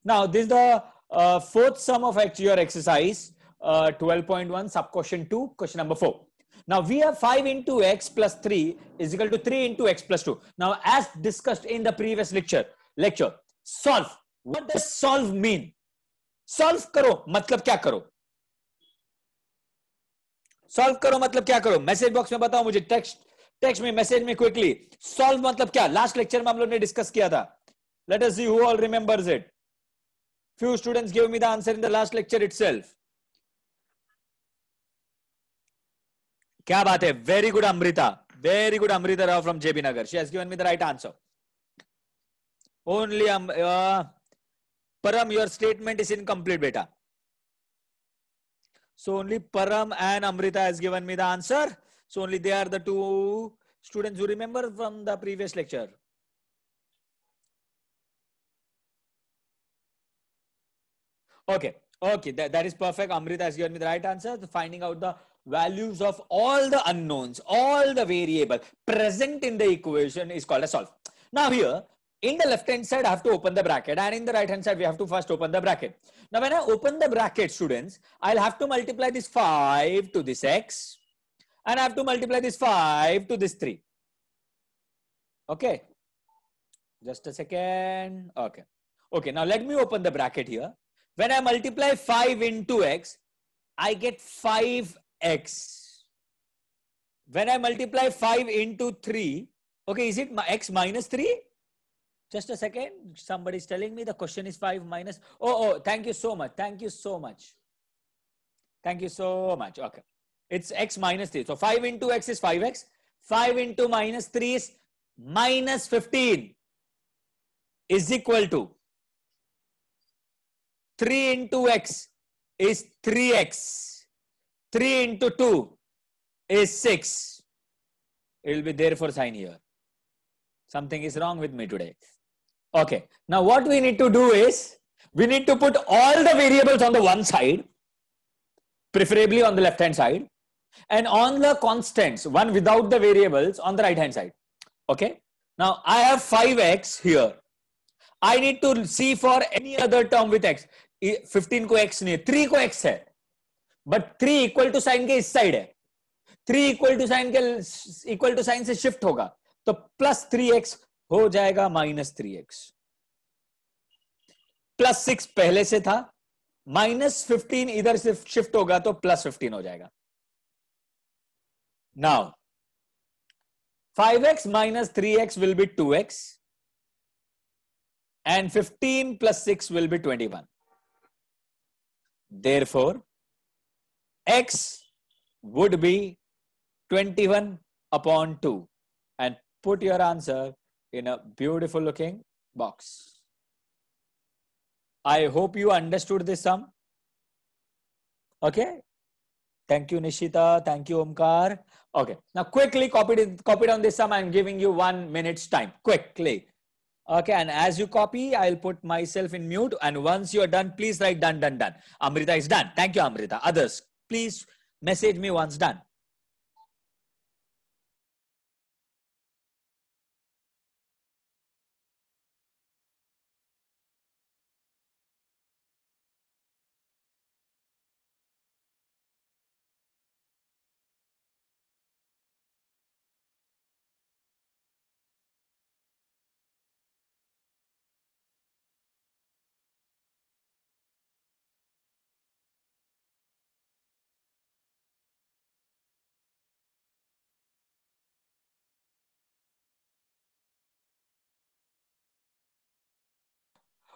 Now this is the fourth sum of your exercise 12.1 sub question 2, question number 4. Now we have 5 into x plus 3 is equal to 3 into x plus 2. Now as discussed in the previous lecture, solve. What does solve mean? Solve करो मतलब क्या करो? Solve करो मतलब क्या करो? Message box में बताओ मुझे, टेक्स्ट में, मैसेज में क्विकली. Solve मतलब क्या? लास्ट लेक्चर में हम लोग ने डिस्कस किया था. Let us see who all remembers it. Few students gave me the answer in the last lecture itself. क्या बात है? Very good Amrita. Very good Amrita Rao from JB Nagar. She has given me the right answer. Only Param, your statement is incomplete, beta. So only Param and Amrita has given me the answer. So only they are the two students who remember from the previous lecture. Okay, that is perfect. Amrita has given me the right answer. Finding out the values of all the unknowns, all the variable present in the equation is called a solve. Now here, in the left hand side, I have to open the bracket, and in the right hand side, we have to first open the bracket. Now when I open the bracket, students, I'll have to multiply this 5 to this x, and I have to multiply this 5 to this 3. Okay, just a second. Okay, now let me open the bracket here. When I multiply 5 into x, I get 5x. When I multiply 5 into 3, okay, is it x minus 3? Just a second. Somebody is telling me the question is 5 minus. Oh, thank you so much. Thank you so much. Thank you so much. Okay. It's x minus 3. So 5 into x is 5x. 5 into minus 3 is minus 15 is equal to 3 into x is 3x. 3 into 2 is 6. It will be therefore sign here. Something is wrong with me today. Okay. Now what we need to do is, we need to put all the variables on the one side, preferably on the left hand side, and on the constants, one without the variables, on the right hand side. Okay. Now I have 5x here. I need to see for any other term with x. 15 को x नहीं है, 3 को x है, but 3 equal to sign के इस side है. 3 equal to sign से shift होगा, तो plus 3x हो जाएगा minus 3x. plus 6 पहले से था, minus 15 इधर से shift होगा तो plus 15 हो जाएगा. Now 5x minus 3x will be 2x, and 15 plus 6 will be 21. Therefore, x would be 21 upon 2, and put your answer in a beautiful looking box. I hope you understood this sum. Okay. Thank you, Nishita. Thank you, Omkar. Okay. Now quickly copy down this sum. I'm giving you 1 minute's time. Quickly. Okay, and as you copy, I'll put myself in mute, and once you're done, please write done. Amrita is done. Thank you, Amrita. Others, please message me once done.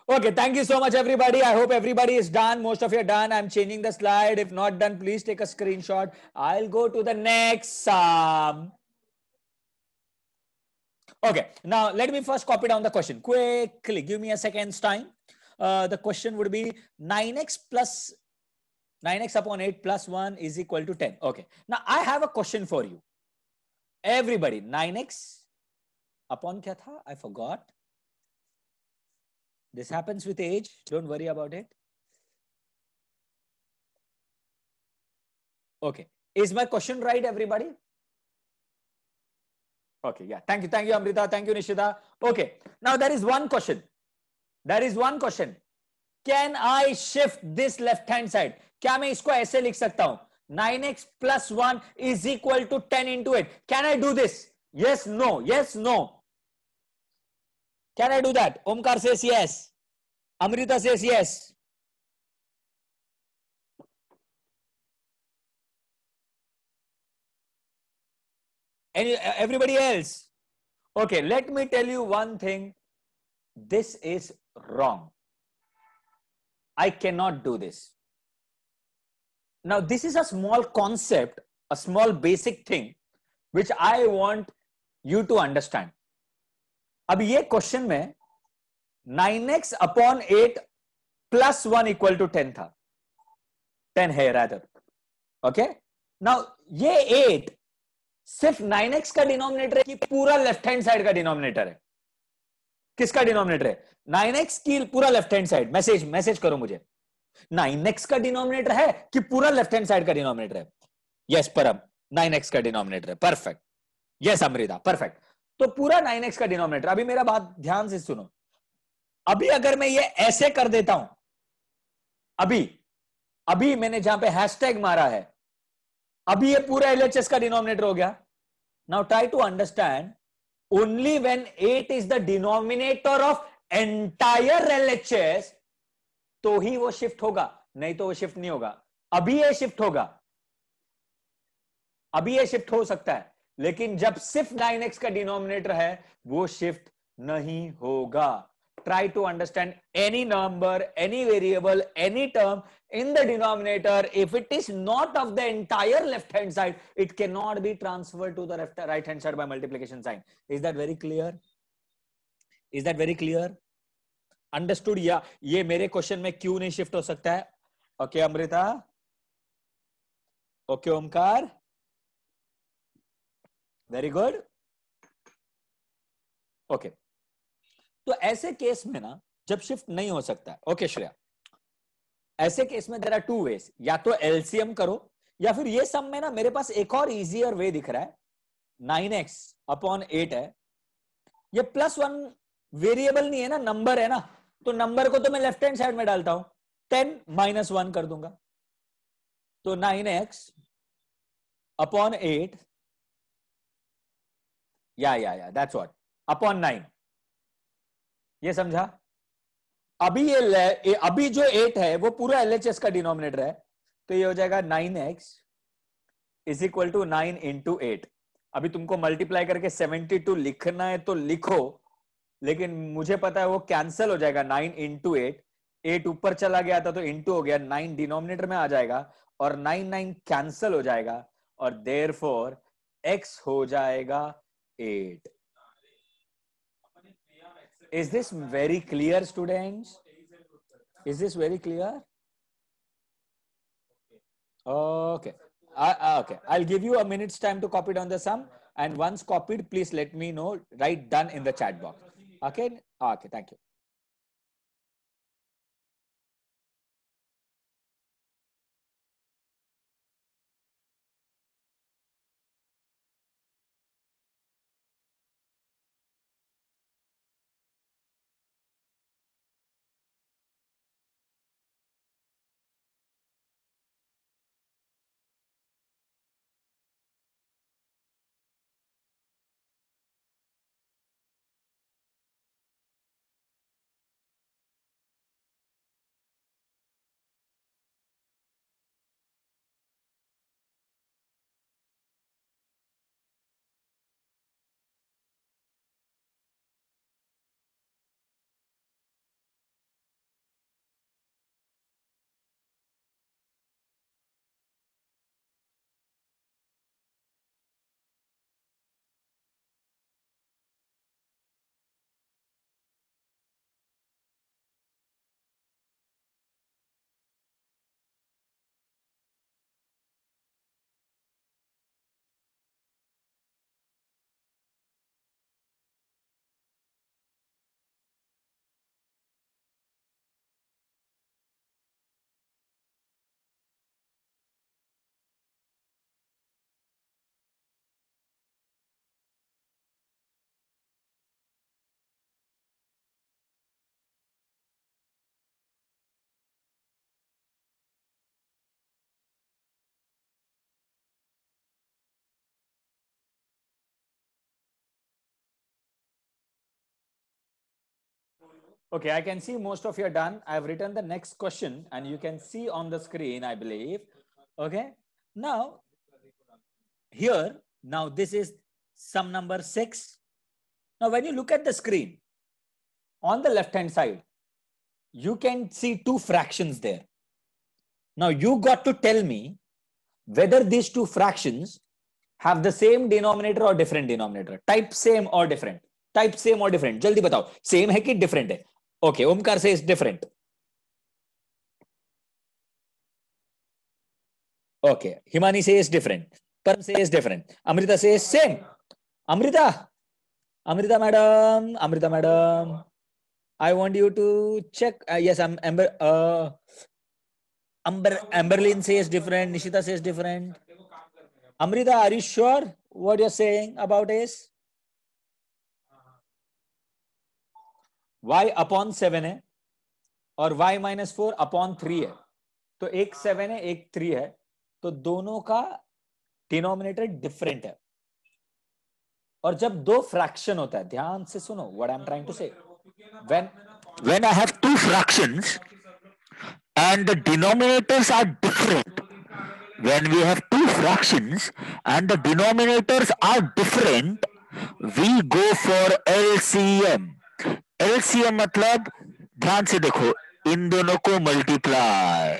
Okay, thank you so much, everybody. I hope everybody is done. Most of you are done. I'm changing the slide. If not done, please take a screenshot. I'll go to the next sum. Okay, now let me first copy down the question. Quickly, give me a second's time. The question would be 9x upon 8 plus 1 is equal to 10. Okay, now I have a question for you. Everybody, 9x upon kya tha? I forgot. This happens with age. Don't worry about it. Okay. Is my question right, everybody? Okay, yeah. Thank you, Amrita. Thank you, Nishita. Okay. Now there is one question. Can I shift this left hand side? क्या मैं इसको ऐसे लिख सकता हूं? 9x plus 1 is equal to 10 into 8. Can I do this? Yes, no. Yes, no. Can I do that? Omkar says yes. Amrita says yes. Everybody else? Okay, let me tell you one thing. This is wrong. I cannot do this. Now, this is a small concept, a small basic thing, which I want you to understand. अब ये question में 9x upon 8 plus 1 equal to 10 था, 10 है rather. Okay, now ये 8 सिर्फ 9x का denominator है कि पूरा लेफ्ट हैंड साइड का डिनोमिनेटर है? किसका डिनोमिनेटर है? 9x की पूरा लेफ्ट हैंड साइड. मैसेज करो मुझे. 9x का डिनोमिनेटर है कि पूरा लेफ्ट हैंड साइड का डिनोमिनेटर है? यस परम, 9x का डिनोमिनेटर है. परफेक्ट. Yes Amrita, perfect. तो पूरा 9x का डिनोमिनेटर. अभी मेरा बात ध्यान से सुनो. अभी अगर मैं ये ऐसे कर देता हूं, अभी मैंने जहां पे हैशटैग मारा है, अभी ये पूरा एलएचएस का डिनोमिनेटर हो गया. Now try to understand. Only when 8 is the denominator of entire LHS तो ही वो शिफ्ट होगा, नहीं तो वो शिफ्ट नहीं होगा. अभी ये शिफ्ट होगा, अभी ये शिफ्ट हो सकता है, लेकिन जब सिर्फ 9x का डिनोमिनेटर है वो शिफ्ट नहीं होगा. Try to understand any number, any variable, any term in the denominator. If it is not of the entire left hand side, it cannot be transferred to the right hand side by multiplication sign. Is that very clear? Is that very clear? Understood? या ये मेरे question में क्यों नहीं shift हो सकता है? Okay Amrita, okay Omkar, very good. Okay, तो ऐसे केस में ना जब शिफ्ट नहीं हो सकता है, ओके श्रेया, ऐसे केस में देयर आर टू वेज. या तो एलसीएम करो, या फिर ये सब में ना मेरे पास एक और इजियर वे दिख रहा है. 9x अपॉन 8 है, ये प्लस 1 वेरिएबल नहीं है ना, नंबर है ना, तो नंबर को तो मैं लेफ्ट हैंड साइड में डालता हूं, 10 माइनस 1 कर दूंगा. तो 9x अपॉन 8, या दैट्स व्हाट, अपॉन 9. ये समझा? अभी जो 8 है वो पूरा एलएचएस का डिनोमिनेटर है, तो ये हो जाएगा 9x is equal to 9 into 8. अभी तुमको मल्टीप्लाई करके 72 लिखना है तो लिखो, लेकिन मुझे पता है वो कैंसिल हो जाएगा. 9 इंटू 8, 8 ऊपर चला गया था तो इंटू हो गया, 9 डिनोमिनेटर में आ जाएगा और 9 कैंसिल हो जाएगा और देयरफॉर x हो जाएगा 8. Is this very clear, students? Is this very clear? Okay. Okay. I'll give you a minute's time to copy down the sum. And once copied, please let me know. Write done in the chat box. Okay. Okay. Thank you. Okay, I can see most of you are done. I've written the next question and you can see on the screen, I believe. Okay. Now, here, now this is sum number 6. Now, when you look at the screen, on the left-hand side, you can see two fractions there. Now, you got to tell me whether these two fractions have the same denominator or different denominator. Type same or different. Type same or different. Jaldi batao. Same hai ki different hai? Okay, Omkar says different. Okay, Himani says different. Param says different. Amrita says same. Amrita, Amrita madam. I want you to check. Yes, I'm Amber. Amberlin says different. Nishita says different. Amrita, are you sure what you're saying about is? Y upon 7 है और y minus 4 upon 3 है. तो एक 7 है एक 3 है. तो दोनों का डिनोमिनेटर डिफरेंट है. और जब दो फ्रैक्शन होता है, ध्यान से सुनो what I am trying to say. when I have two fractions and the denominators are different, when we have two fractions and the denominators are different, we go for LCM. LCM मतलब ध्यान से देखो, इन दोनों को multiply,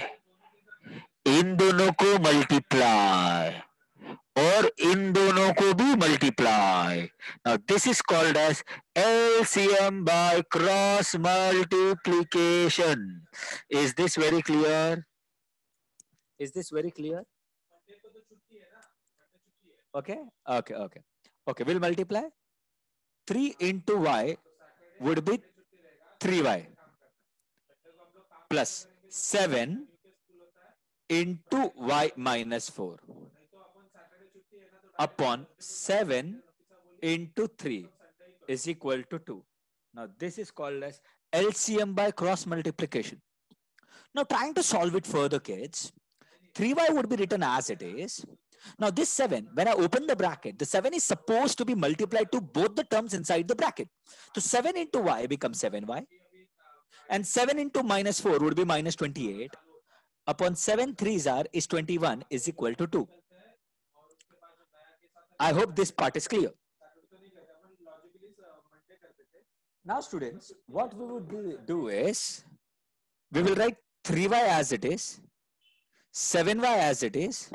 इन दोनों को multiply और इन दोनों को भी multiply. Now this is called as LCM by cross multiplication. Is this very clear? Is this very clear? Okay, okay, we'll multiply. 3 into y would be 3y plus 7 into y minus 4 upon 7 into 3 is equal to 2. Now this is called as LCM by cross multiplication. Now trying to solve it further, kids, 3y would be written as it is. Now this 7, when I open the bracket, the 7 is supposed to be multiplied to both the terms inside the bracket. So 7 into y becomes 7y. And 7 into minus 4 would be minus 28. Upon 7 3s are is 21 is equal to 2. I hope this part is clear. Now students, what we would do is, we will write 3y as it is, 7y as it is,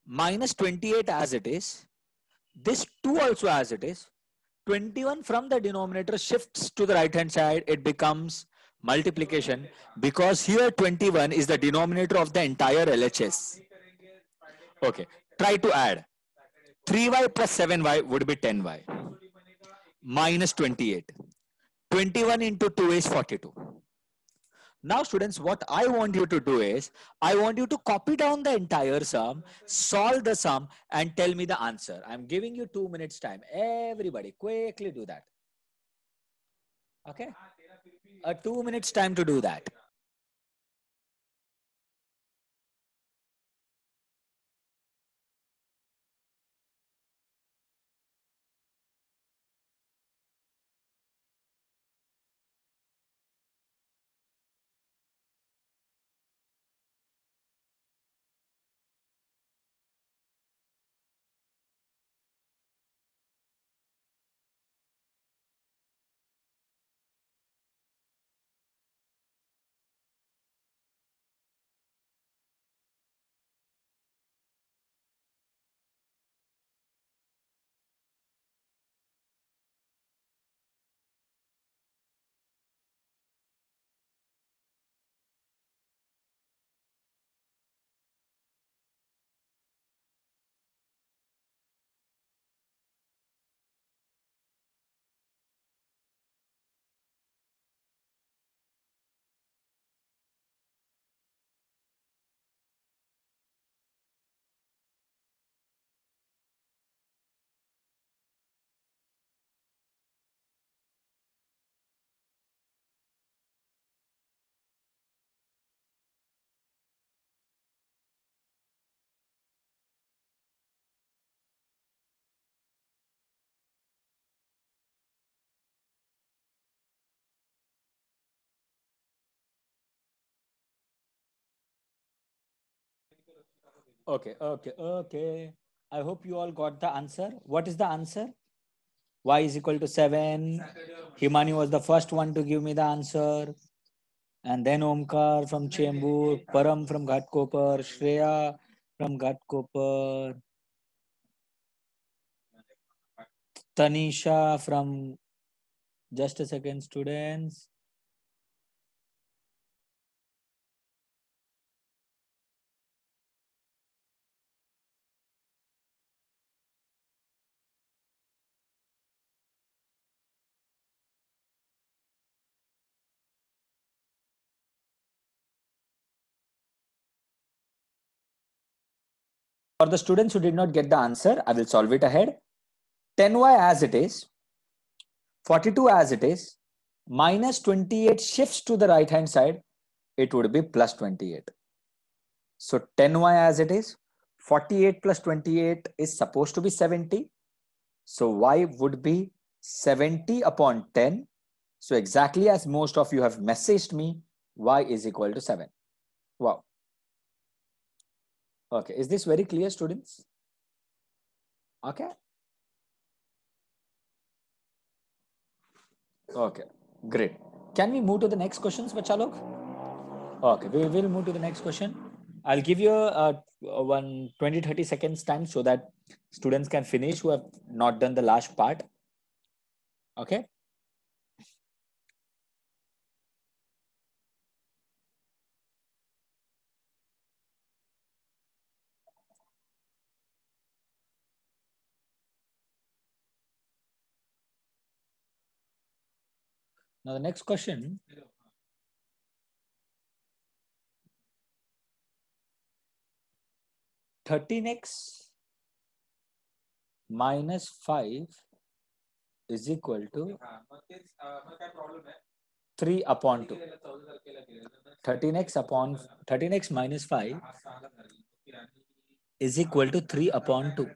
minus 28 as it is, this 2 also as it is. 21 from the denominator shifts to the right hand side, it becomes multiplication, because here 21 is the denominator of the entire LHS. Okay, try to add. 3y plus 7y would be 10y minus 28. 21 into 2 is 42. Now students, what I want you to do is, I want you to copy down the entire sum, solve the sum and tell me the answer. I'm giving you 2 minutes time. Everybody quickly do that. Okay? 2 minutes time to do that. Okay. I hope you all got the answer. What is the answer? Y is equal to 7. Himani was the first one to give me the answer. And then Omkar from Chembur, Param from Ghatkopar, Shreya from Ghatkopar, Tanisha from, just a second, students. For the students who did not get the answer, I will solve it ahead. 10y as it is, 42 as it is, minus 28 shifts to the right hand side, it would be plus 28. So 10y as it is, 48 plus 28 is supposed to be 70. So y would be 70 upon 10. So exactly as most of you have messaged me, y is equal to 7. Wow. Okay, is this very clear, students? Okay. Okay, great. Can we move to the next questions, bacha log? Okay, we will move to the next question. I'll give you one 20-30 seconds time so that students can finish who have not done the last part. Okay. Now the next question. 13x minus 5 is equal to 3 upon 2. 13x minus 5 is equal to 3 upon 2.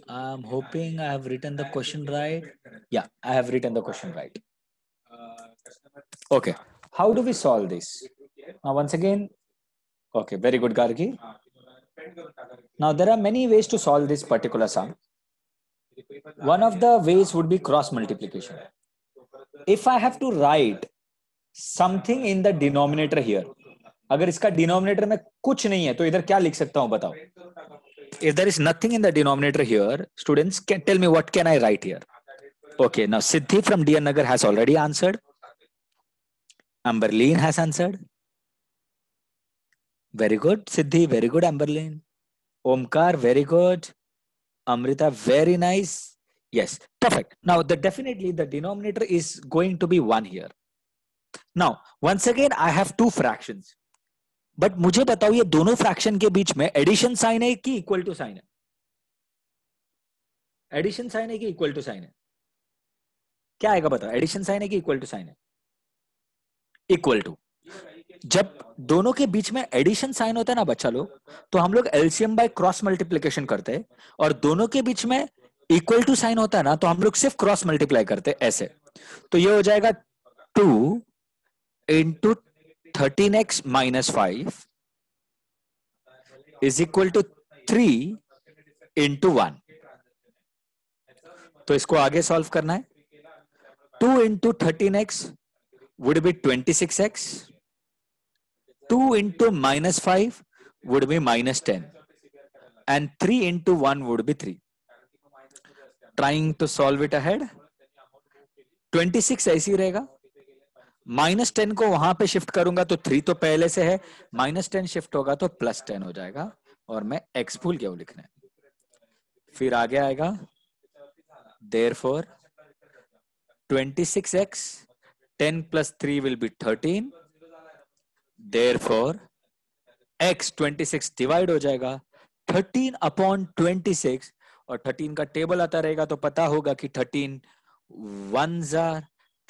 I'm hoping I have written the question right. Yeah, I have written the question right. Okay, how do we solve this? Now, once again, okay, very good, Gargi. Now, there are many ways to solve this particular sum. One of the ways would be cross multiplication. If I have to write something in the denominator here, अगर इसका denominator में कुछ नहीं है तो इधर क्या लिख सकता हूं बताओ. If there is nothing in the denominator here, students can tell me what can I write here. Okay, now Siddhi from DN Nagar has already answered. Amberleen has answered. Very good, Siddhi. Very good, Amberleen. Omkar, very good. Amrita, very nice. Yes, perfect. Now, definitely the denominator is going to be 1 here. Now, once again, I have two fractions. But मुझे बताओ ये दोनों fraction के बीच में addition sign है कि equal to sign है? एडिशन साइन है कि इक्वल टू साइन है? क्या आएगा बताओ? एडिशन साइन है कि इक्वल टू साइन है? Equal to. जब दोनों के बीच में एडिशन साइन होता है ना बच्चा लोग, तो हम लोग एलसीएम बाय क्रॉस मल्टीप्लिकेशन करते हैं, और दोनों के बीच में इक्वल टू साइन होता है ना, तो हम लोग सिर्फ क्रॉस मल्टीप्लाई करते हैं ऐसे. तो ये हो जाएगा 2 into 13x minus 5 is equal to 3 into 1. तो इसको आगे सॉल्व करना है. 2 into 13x would be 26x. 2 into minus 5 would be minus 10. And 3 into 1 would be 3. Trying to solve it ahead. 26 ऐसी रहेगा. माइनस 10 को वहां पे शिफ्ट करूंगा तो 3 तो पहले से है, माइनस 10 शिफ्ट होगा तो प्लस 10 हो जाएगा, और मैं x भूल गया लिखना है. फिर आगे आएगा therefore 26x 10 plus 3 will be 13. Therefore x 26 divide हो जाएगा 13 अपॉन 26, और 13 का टेबल आता रहेगा तो पता होगा कि 13 1s are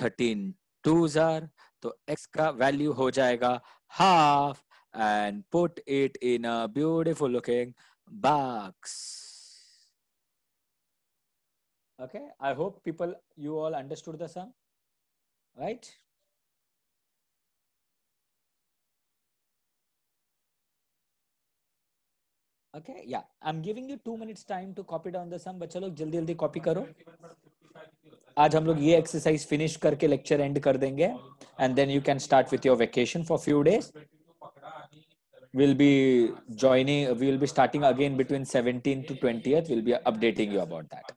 13 2s are, तो x का वैल्यू हो जाएगा half, and put it in a beautiful looking box. Okay, I hope you all understood the sum, right? Okay, yeah, I'm giving you 2 minutes time to copy down the sum. बच्चा लोग जल्दी जल्दी copy करो. आज हम लोग ये exercise finish करके लेक्चर एंड कर देंगे, and then you can start with your vacation for few days. We'll be we'll be starting again between 17th to 20th. We'll be updating you about that.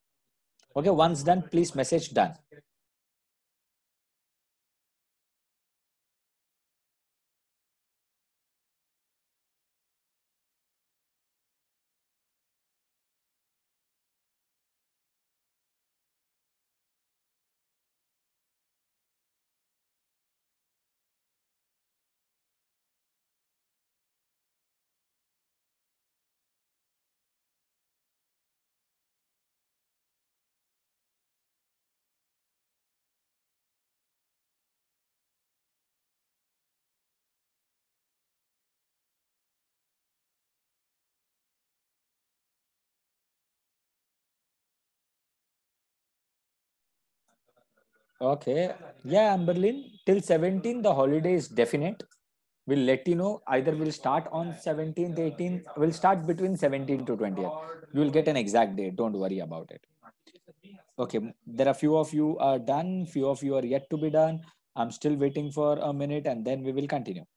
Okay, once done, please message done. Okay, yeah, Amberlin, till 17th, the holiday is definite. We'll let you know. Either we'll start on 17th, 18th. We'll start between 17th to 20th. You will get an exact date. Don't worry about it. Okay, there are few of you are done. Few of you are yet to be done. I'm still waiting for a minute, and then we will continue.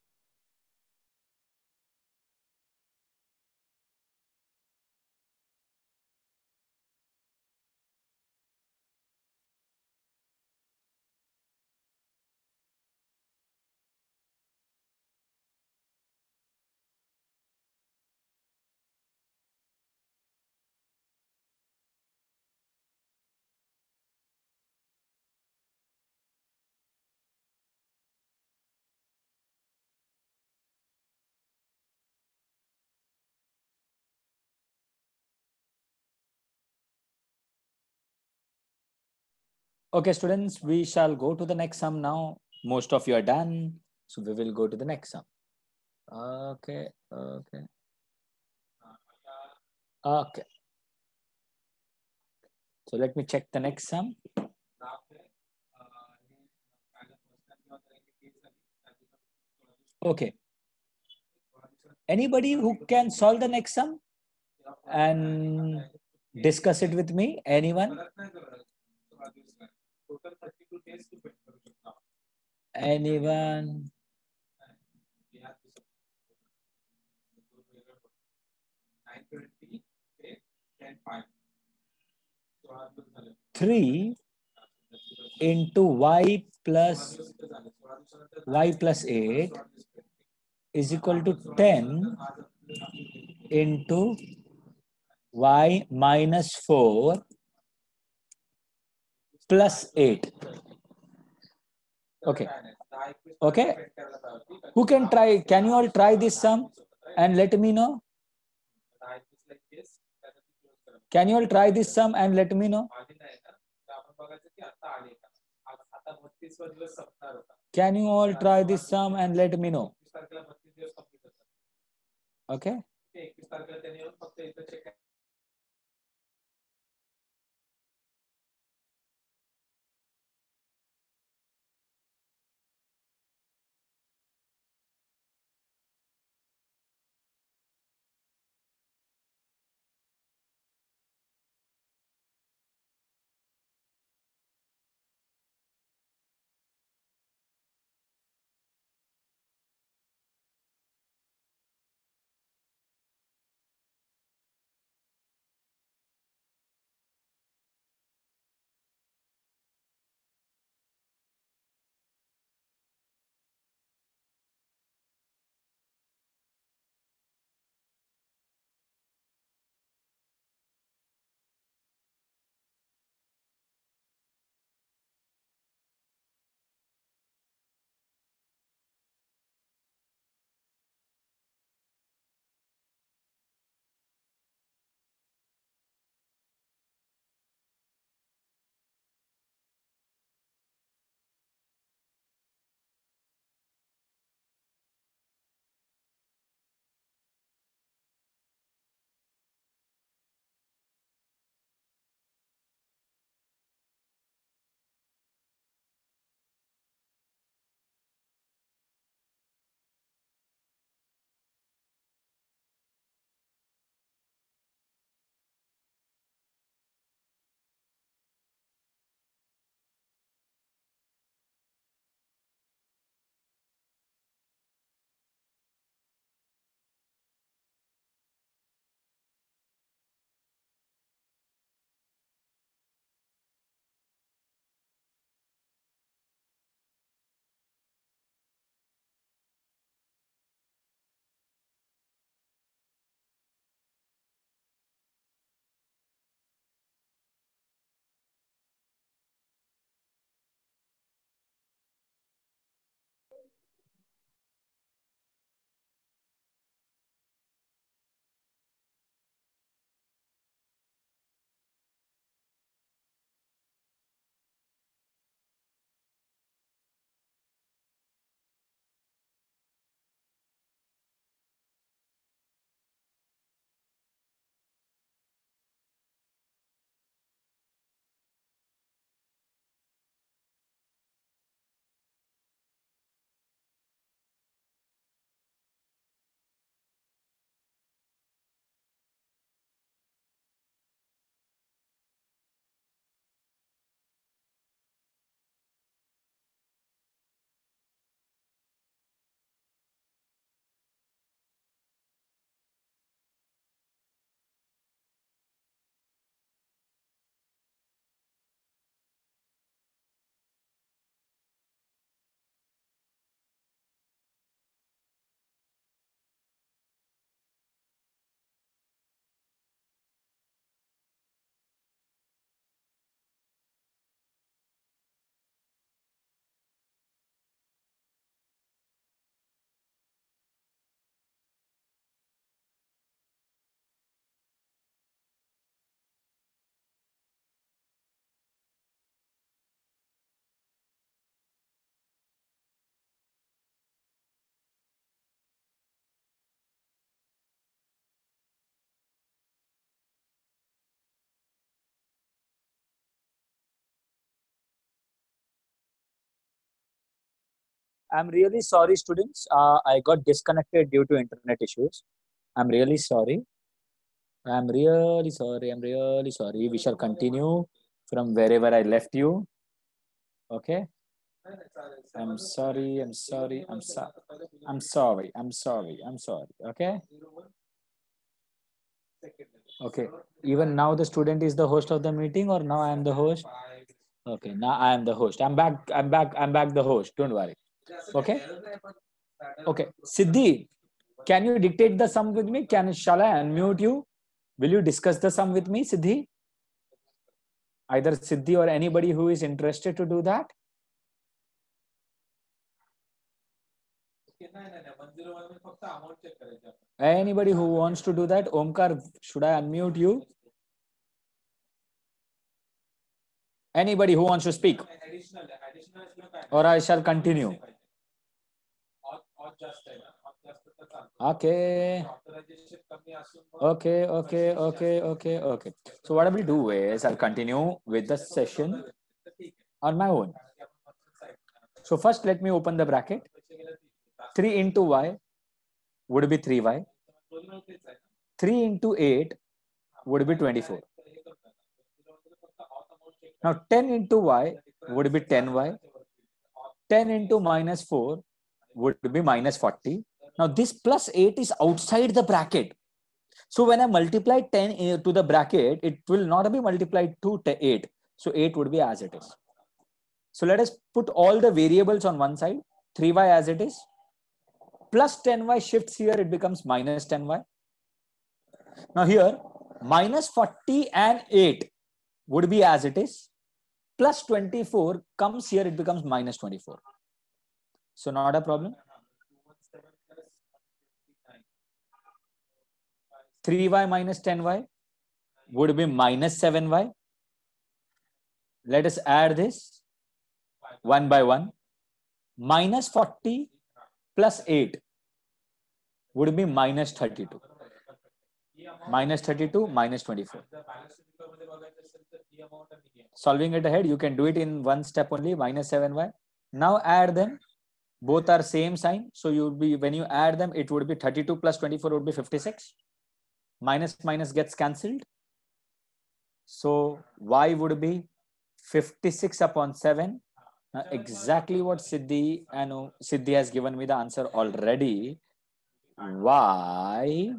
Okay, students, we shall go to the next sum now. Most of you are done, so we will go to the next sum. Okay, okay, okay. So let me check the next sum. Okay. Anybody who can solve the next sum and discuss it with me? Anyone? Anyone? 3 into y plus 8 is equal to 10 into y minus 4 plus 8. Okay. Okay. Who can try? Can you all try this sum and let me know? Can you all try this sum and let me know? Can you all try this sum and let me know? Okay. I'm really sorry, students. I got disconnected due to internet issues. I'm really sorry. I'm really sorry. I'm really sorry. We shall continue from wherever I left you. Okay. I'm sorry. I'm sorry. I'm sorry. I'm sorry. I'm sorry. I'm sorry. Okay. Okay. Even now the student is the host of the meeting, or now I am the host? Okay. Now I am the host. I'm back. I'm back. I'm back the host. Don't worry. Okay. Okay. Siddhi, can you dictate the sum with me? Shall I unmute you? Will you discuss the sum with me, Siddhi? Either Siddhi or anybody who is interested to do that? Anybody who wants to do that? Omkar, should I unmute you? Anybody who wants to speak? Or I shall continue. Okay. Okay. So what I will do is I'll continue with the session on my own. So first let me open the bracket. 3 into y would be 3y. 3 into 8 would be 24. Now 10 into y would be 10y. 10 into minus 4 would be minus 40. Now this plus 8 is outside the bracket. So when I multiply 10 to the bracket, it will not be multiplied to 8. So 8 would be as it is. So let us put all the variables on one side. 3y as it is. Plus 10y shifts here, it becomes minus 10y. Now here, minus 40 and 8 would be as it is. Plus 24 comes here, it becomes minus 24. So not a problem. 3y minus 10y would be minus 7y. Let us add this one by one. Minus 40 plus 8 would be minus 32. Minus 32 minus 24. Solving it ahead, you can do it in one step only, minus 7y. Now add them. Both are same sign. So you would be, when you add them, it would be 32 plus 24 would be 56. Minus minus gets cancelled. So y would be 56 upon 7. Now exactly what Siddhi has given me the answer already. Y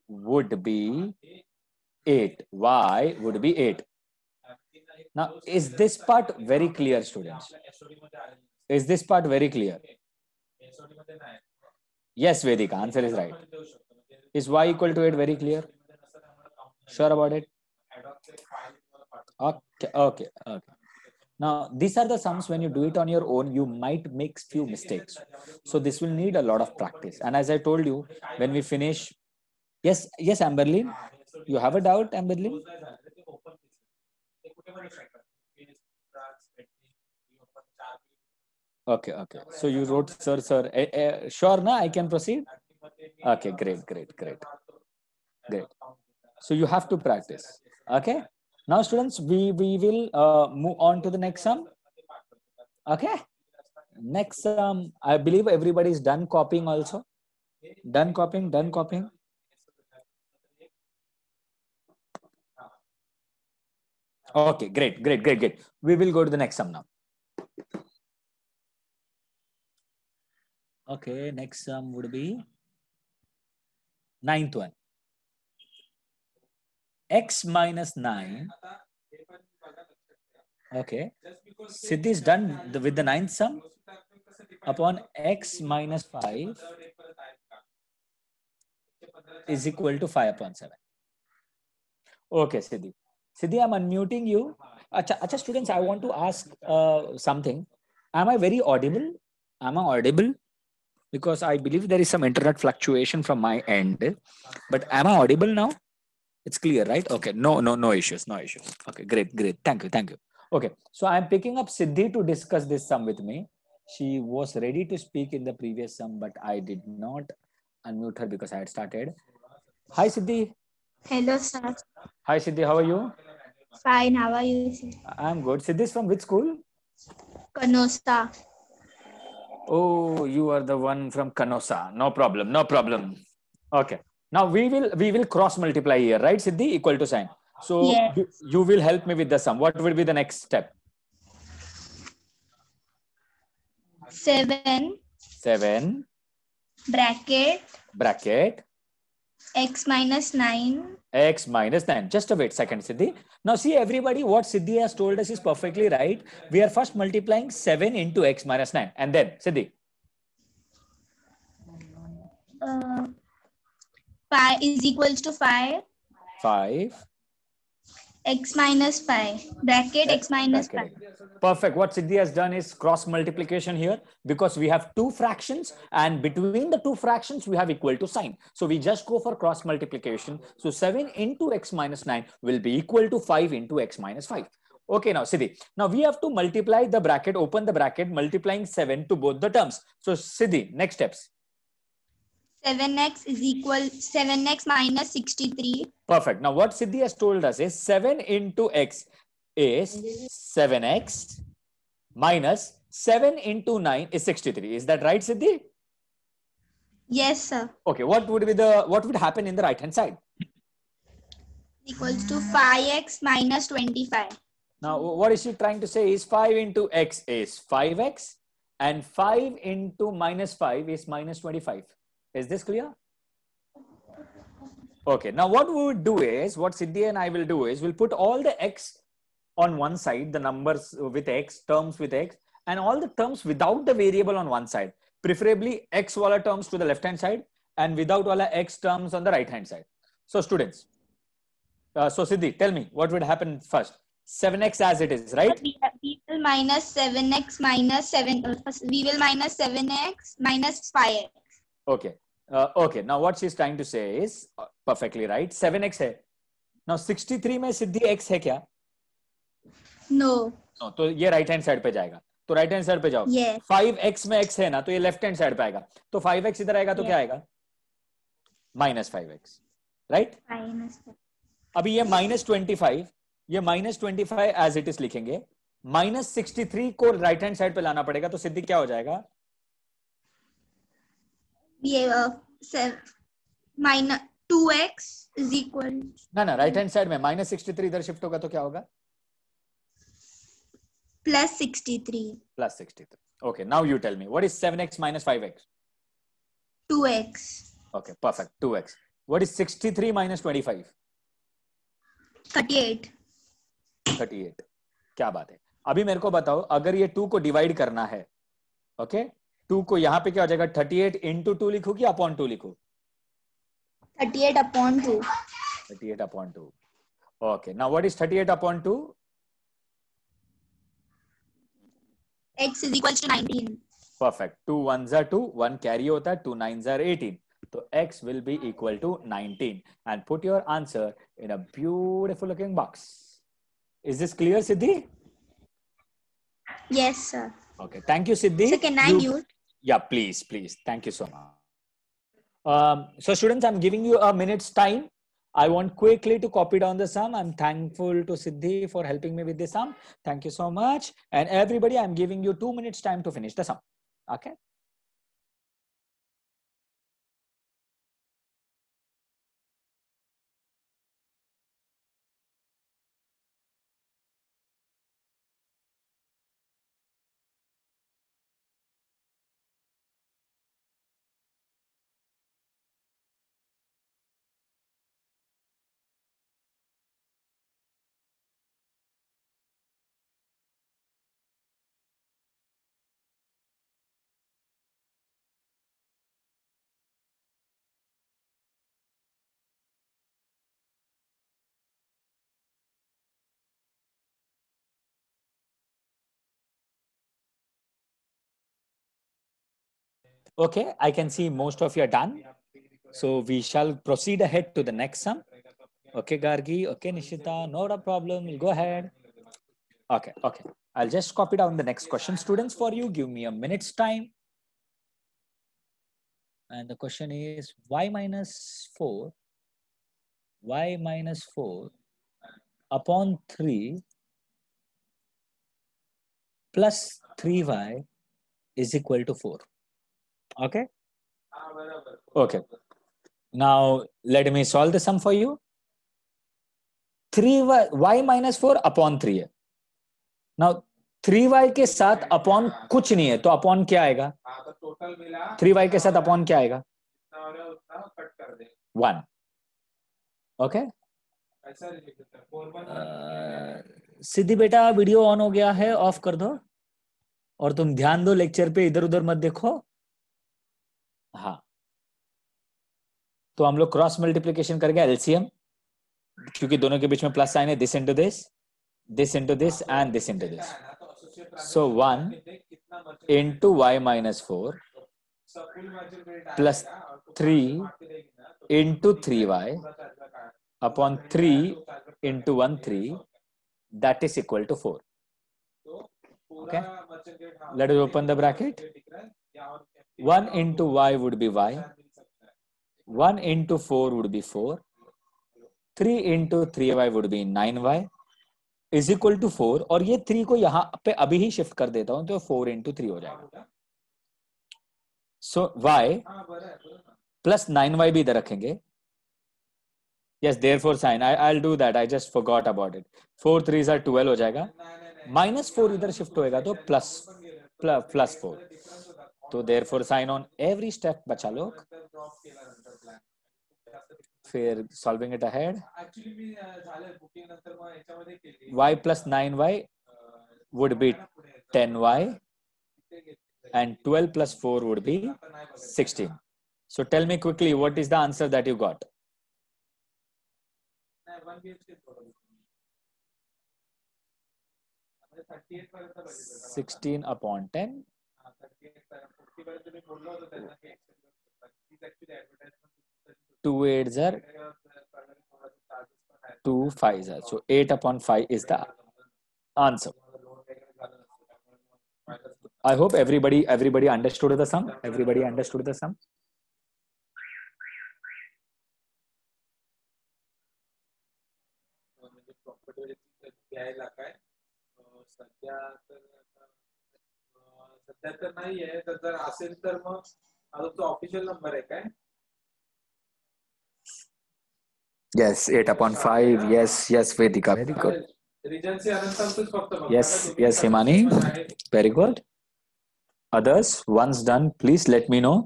would be 8. Y would be 8. Now, is this part very clear, students? Is this part very clear? Yes, Vedika, answer is right. Is y equal to 8 very clear? Sure about it? Okay. Now, these are the sums. When you do it on your own, you might make few mistakes. So this will need a lot of practice. And as I told you, when we finish, yes, Amberlin, you have a doubt, Amberlin? Okay. So you wrote, sir. Sure, na? I can proceed? Okay, great. So you have to practice. Okay. Now, students, we will move on to the next sum. Okay. Next sum, I believe everybody is done copying also. Done copying. Okay, great. We will go to the next sum now. Okay, next sum would be 9th one. X minus 9. Okay. Siddhi is done with the 9th sum upon x minus 5 is equal to 5 upon 7. Okay, Siddhi. Siddhi, I'm unmuting you. Acha, students, I want to ask something. Am I very audible? Am I audible? Because I believe there is some internet fluctuation from my end. But am I audible now? It's clear, right? Okay. No issues. Okay, great. Thank you. Okay. So I'm picking up Siddhi to discuss this sum with me. She was ready to speak in the previous sum, but I did not unmute her because I had started. Hi, Siddhi. Hello, sir. Hi, Siddhi. How are you? Fine. How are you, sir? I'm good. Siddhi is from which school? Canosta. Oh, you are the one from Canossa. No problem. No problem. Okay. Now we will cross multiply here, right, Siddhi? Equal to sign. So Yes. you will help me with the sum. What will be the next step? 7 7 bracket bracket x minus 9. x minus 9. Just a wait second, Siddhi. Now see everybody, what Siddhi has told us is perfectly right. We are first multiplying 7 into x minus 9. And then, Siddhi. 5 is equals to 5. 5 X minus 5. Bracket x minus 5. Perfect. What Siddhi has done is cross multiplication here, because we have two fractions and between the two fractions we have equal to sign. So we just go for cross multiplication. So 7 into x minus 9 will be equal to 5 into x minus 5. Okay, now Siddhi. Now we have to multiply the bracket, open the bracket, multiplying 7 to both the terms. So Siddhi, next steps. 7x is equal 7x minus 63. Perfect. Now what Siddhi has told us is 7 into x is 7x minus 7 into 9 is 63. Is that right, Siddhi? Yes, sir. Okay, what would happen in the right hand side? Equals to 5x minus 25. Now what is she trying to say is 5 into x is 5x and 5 into minus 5 is minus 25. Is this clear? Okay, now what we would do is, what Siddhi and I will do is, we'll put all the x on one side, the numbers with x, terms with x, and all the terms without the variable on one side. Preferably x wala terms to the left hand side and without wala x terms on the right hand side. So students, so Siddhi, tell me what would happen first. 7x as it is, right? We will minus 7x minus 7. We will minus 7x minus 5x. Okay. Okay. Now what she's trying to say is perfectly right. 7x hai. Now 63 में Siddhi x है क्या? No. No. तो ये right hand side पे जाएगा. तो right hand side पे जाओ. Yes. 5x में x है ना, तो ये left hand side पे आएगा. तो 5x इधर आएगा तो क्या आएगा? Minus 5x. Right? Minus. अभी ये minus 25, ये minus 25 as it is लिखेंगे. Minus 63 को right hand side पे लाना पड़ेगा, तो सिद्धि क्या हो जाएगा? ये minus 2x is equal. ना right hand side में minus 63 इधर shift होगा तो क्या होगा? Plus 63. Plus 63. Okay, now you tell me, what is 7x minus 5x? 2x. Okay, perfect. 2x. What is 63 minus 25? 38. 38. क्या बात है? अभी मेरे को बताओ, अगर ये 2 को डिवाइड करना है, ओके, 2 को यहाँ पे क्या हो जाएगा? 38 into 2 लिखूं कि upon 2 लिखूं? 38 upon 2. 38 upon 2. Okay, now what is 38 upon 2? X is equals to 19. Perfect. 2 1s are 2, 1 carry होता है, 2 9s are 18. So x will be equal to 19. And put your answer in a beautiful looking box. Is this clear, Siddhi? Yes, sir. Okay, thank you, Siddhi. So can I mute? Yeah, please. Thank you so much. So students, I'm giving you a minute's time. I want quickly to copy down the sum. I'm thankful to Siddhi for helping me with the sum. Thank you so much. And everybody, I'm giving you 2 minutes time to finish the sum. Okay. Okay, I can see most of you are done. So we shall proceed ahead to the next sum. Okay, Gargi. Okay, Nishita. Not a problem. We'll go ahead. Okay. I'll just copy down the next question, students, for you. Give me a minute's time. And the question is y minus 4 upon 3 plus 3y is equal to 4. Okay. Okay. Now let me solve the sum for you. 3y minus 4 upon 3 है. Now 3y के साथ upon कुछ नहीं है, तो upon क्या आएगा? 3y के साथ अपॉन क्या आएगा? 1. ओके. सिद्धि बेटा वीडियो ऑन हो गया है, ऑफ कर दो और तुम ध्यान दो लेक्चर पे, इधर उधर मत देखो. हाँ, तो हम लोग क्रॉस मल्टीप्लीकेशन करेंगे एलसीएम, क्योंकि दोनों के बीच में प्लस साइन है. This into this and this into this. So 1 into y minus 4 plus 3 into 3y upon 3 into 1 3, that is equal to 4. Okay, let us open the bracket. 1 into y would be y, 1 into 4 would be 4, 3 into 3y would be 9y is equal to 4. और ये 3 को यहाँ पे अभी ही shift कर देता हूं तो 4 into 3 हो जाएगा. So y plus 9y भी इधर रखेंगे. Yes, therefore sign. I'll do that. I just forgot about it. 4 3s are 12 हो जाएगा. माइनस 4 इधर शिफ्ट होएगा तो प्लस 4. तो therefore sign on every step बचा लोग. फिर solving it ahead. y plus 9y would be 10y and 12 plus 4 would be 16. So tell me quickly, what is the answer that you got? 16 upon 10. 2 8s are 2 5s are. So 8 upon 5 is the answer. I hope everybody understood the sum. Everybody understood the sum. सध्या तर नाही आहे, तर जर असेल तर मग तो official number आहे काय? Yes, 8 upon 5. Yes, Vedika. Very good. रिजन्सी अनंतांतच फक्त बघा. Yes, Himani. Very good. Others, once done, please let me know.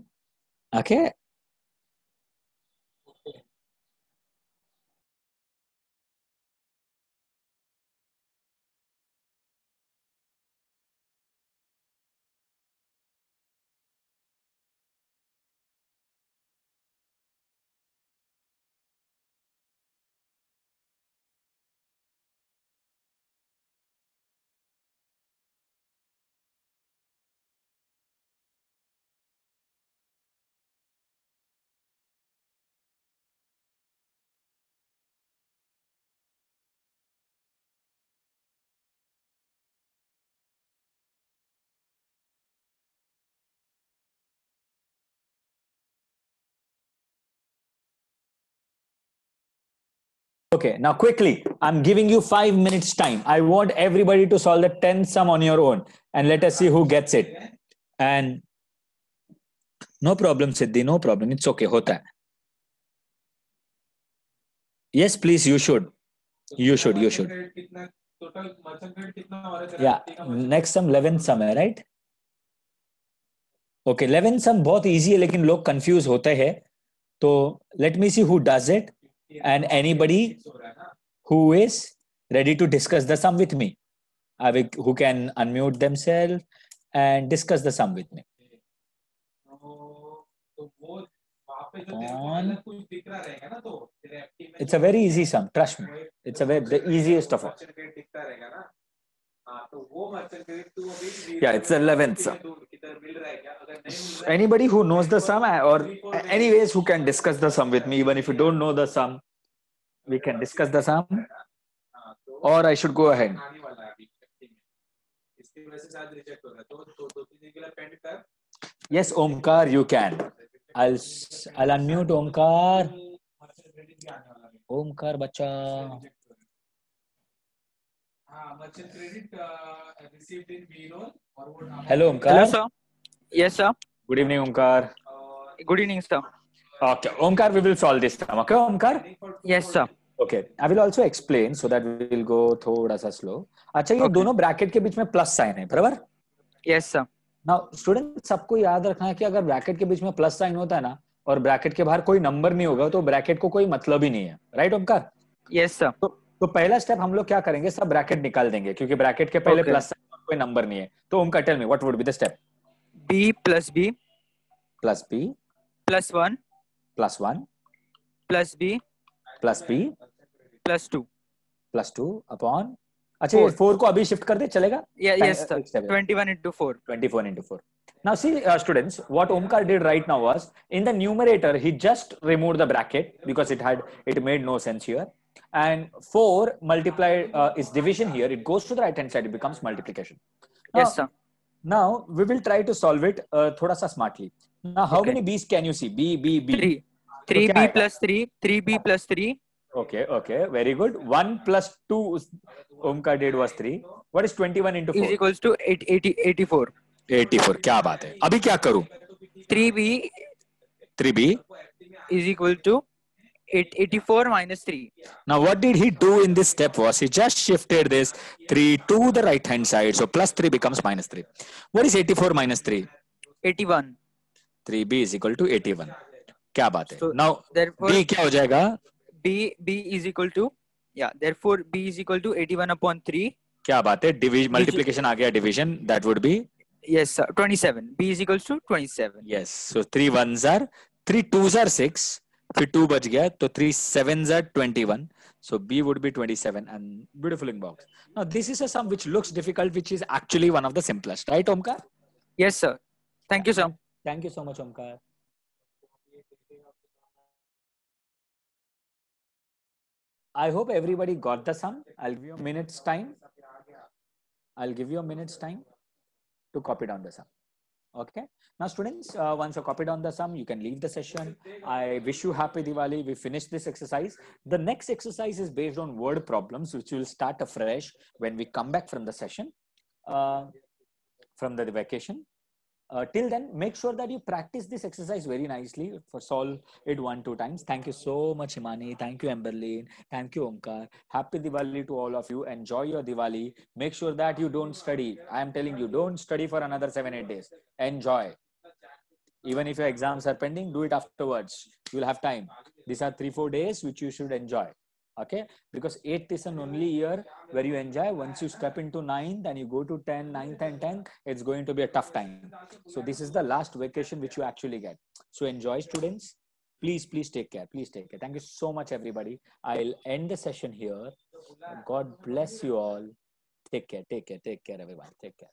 Okay. Okay, now quickly, I'm giving you 5 minutes time. I want everybody to solve the 10th sum on your own and let us see who gets it. And no problem, Siddhi, no problem. It's okay, hota hai. Yes, please, you should. You should. Yeah, next sum 11th sum है, right? Okay, 11th sum बहुत easy है, लेकिन लोग confuse होते हैं. तो let me see who does it. And anybody who is ready to discuss the sum with me, who can unmute themselves and discuss the sum with me. It's a very easy sum, trust me. It's the easiest of all. Yeah, it's the 11th sum. Anybody who knows the sum, or anyways who can discuss the sum with me, even if you don't know the sum, we can discuss the sum, or I should go ahead. Yes, Omkar, you can. I'll unmute Omkar. Omkar, bacha. Hello, Omkar. Hello, sir. Yes, sir. Good evening, Omkar. Good evening, sir. Okay, Omkar, we will solve this time. Okay, Omkar? Yes, sir. Okay, I will also explain so that we will go थोड़ा सा slow. अच्छा, ये Okay. दोनों bracket के बीच में plus sign है, बराबर? Yes, sir. नाउ स्टूडेंट, सबको याद रखना है कि अगर ब्रैकेट के बीच में प्लस साइन होता है ना और ब्रैकेट के बाहर कोई नंबर नहीं होगा तो ब्रैकेट को कोई मतलब ही नहीं है, राइट ओमकार? Yes, sir. तो पहला स्टेप हम लोग क्या करेंगे, सब ब्रैकेट निकाल देंगे क्योंकि ब्रैकेट के पहले Okay. प्लस साइन और कोई नंबर नहीं है. तो Omkar, tell me what would be the step? B plus B plus b plus 1 plus 1 plus B plus b plus 2. Plus 2 upon, अच्छा ये 4 को अभी शिफ्ट कर दे, चलेगा? Yes, sir. 21 into 4. 24 into 4. Now see, students, what Omkar did right now was, in the numerator, he just removed the bracket because it made no sense here. And 4 multiplied is division here. It goes to the right hand side. It becomes multiplication. Now, Yes, sir. Now we will try to solve it thoda sa smartly. Now how Okay. many B's can you see? B, B, B. 3. तो 3B क्या आएगा? plus 3. 3B plus 3. Okay, okay, very good. 1 plus 2 Omkar did was 3. What is 21 into 4? Is equals to 84. 84. क्या बात है? अभी क्या करूं? 3B 3B. is equal to 84 minus 3. Now what did he do in this step was he just shifted this 3 to the right hand side. So plus 3 becomes minus 3. What is 84 minus 3? 81. 3B is equal to 81. क्या बात है? So, Now therefore, B क्या हो जाएगा? B is equal to, therefore B is equal to 81 upon 3. क्या बात है? Division, multiplication आ गया, division. That would be? Yes, sir. 27. B is equals to 27. Yes. So 3 ones are, 3 twos are 6. फिर 2 बच गया तो 3 sevens are 21. So B would be 27 and beautiful in box. Now this is a sum which looks difficult, which is actually one of the simplest, right, Omkar? Yes, sir. Thank you, sir. Thank you so much, Omkar. I hope everybody got the sum. I'll give you a minute's time. I'll give you a minute's time to copy down the sum. Okay. Now, students, once you copy down the sum, you can leave the session. I wish you happy Diwali. We finished this exercise. The next exercise is based on word problems, which will start afresh when we come back from the session, from the vacation. Till then, make sure that you practice this exercise very nicely. For solve it 1-2 times. Thank you so much, Imani. Thank you, Amberlin. Thank you, Omkar. Happy Diwali to all of you. Enjoy your Diwali. Make sure that you don't study. I am telling you, don't study for another 7-8 days. Enjoy. Even if your exams are pending, do it afterwards. You will have time. These are 3-4 days which you should enjoy. Okay, because 8th is an only year where you enjoy. Once you step into 9th and you go to 10, 9th and 10th, it's going to be a tough time. So this is the last vacation which you actually get. So enjoy, students. Please take care. Please take care. Thank you so much, everybody. I'll end the session here. God bless you all. Take care, everyone. Take care.